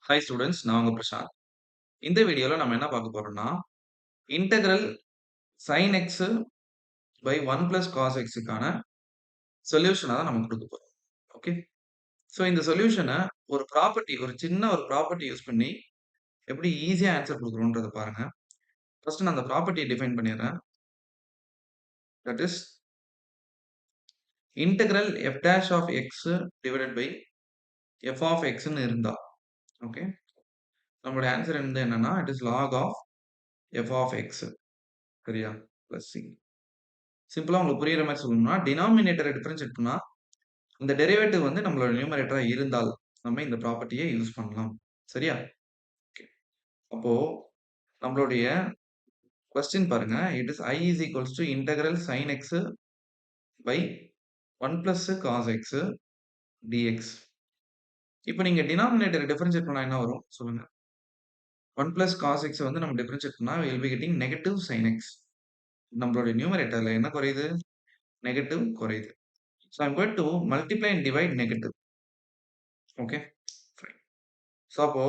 Hi students, நான் உங்க பிரசாந்த். இந்த வீடியோல நம்ம என்ன பார்க்க போறோம்னா, integral sin x by 1 plus cos xக்கான சொல்யூஷன தான் நம்ம குடுக்க போறோம். ஓகே. ஸோ இந்த சொல்யூஷன ஒரு சின்ன ப்ராப்பர்ட்டி யூஸ் பண்ணி எப்படி ஈஸியா ஆன்ஸர் குடுக்குறோம்ன்றத பாருங்க. ஃபர்ஸ்ட் நான் அந்த ப்ராப்பர்ட்டிய டிஃபைன் பண்ணிடுறேன். That is integral f dash of x divided by f of xன்னு இருந்தா, ஓகே. நம்மளுடைய ஆன்ஸர் என்னன்னா, it is log of f of x. சரியா? Plus c. சிம்பிளா உங்களுக்கு புரியிற மாரி சொல்லணும்னா, டினாமினேட்டர டிஃபரன்ஷியேட் பண்ணா, இந்த டெரிவேட்டிவ் வந்து நம்மளோட நியூமரேட்டரா இருந்தால், நம்ம இந்த ப்ராப்பர்ட்டிய யூஸ் பண்ணலாம். சரியா? ஓகே. அப்போ நம்மளுடைய கொஸ்டின் பாருங்க. It is I is equals to integral sin x by 1 plus cos x dx. இப்ப நீங்க டினாமினேட்டர டிஃபரன்ஷியேட் பண்ணா என்ன வரும்? சொல்லுங்க. 1 பிளஸ் cos x வந்து நம்ம டிஃபரன்ஷியேட் பண்ணா, we will be getting negative sin x. நம்மளுடைய நியூமரேட்டர்ல என்ன குறையுது? நெகட்டிவ் குறையுது. So I'm going to multiply and divide negative. Okay, fine. So அப்போ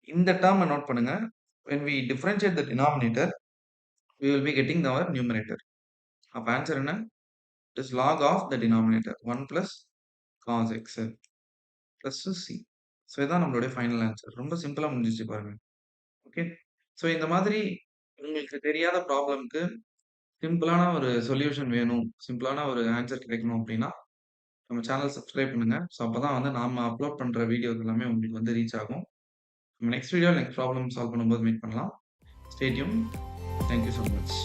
இந்த டேர்ம நோட் பண்ணுங்க. When we differentiate the denominator, we will be getting our numerator. அப்ப answer என்ன? It is log of the denominator 1 plus cos x plus c. So இதான் நம்மளுடைய final answer. ரொம்ப சிம்பிளா முடிஞ்சிச்சு பாருங்க. ஓகே. ஸோ இந்த மாதிரி உங்களுக்கு தெரியாத ப்ராப்ளம்க்கு சிம்பிளான ஒரு சொல்யூஷன் வேணும், சிம்பிளான ஒரு ஆன்சர் கிடைக்கணும் அப்படின்னா, நம்ம சேனல் சப்ஸ்கிரைப் பண்ணுங்க. ஸோ அப்பதான் வந்து நாம அப்லோட் பண்ற வீடியோஸ் எல்லாமே உங்களுக்கு வந்து ரீச் ஆகும். நம்ம நெக்ஸ்ட் வீடியோல நெக்ஸ்ட் ப்ராப்ளம் சால்வ் பண்ணும்போது மீட் பண்ணலாம். Stay tune. Thank you so much.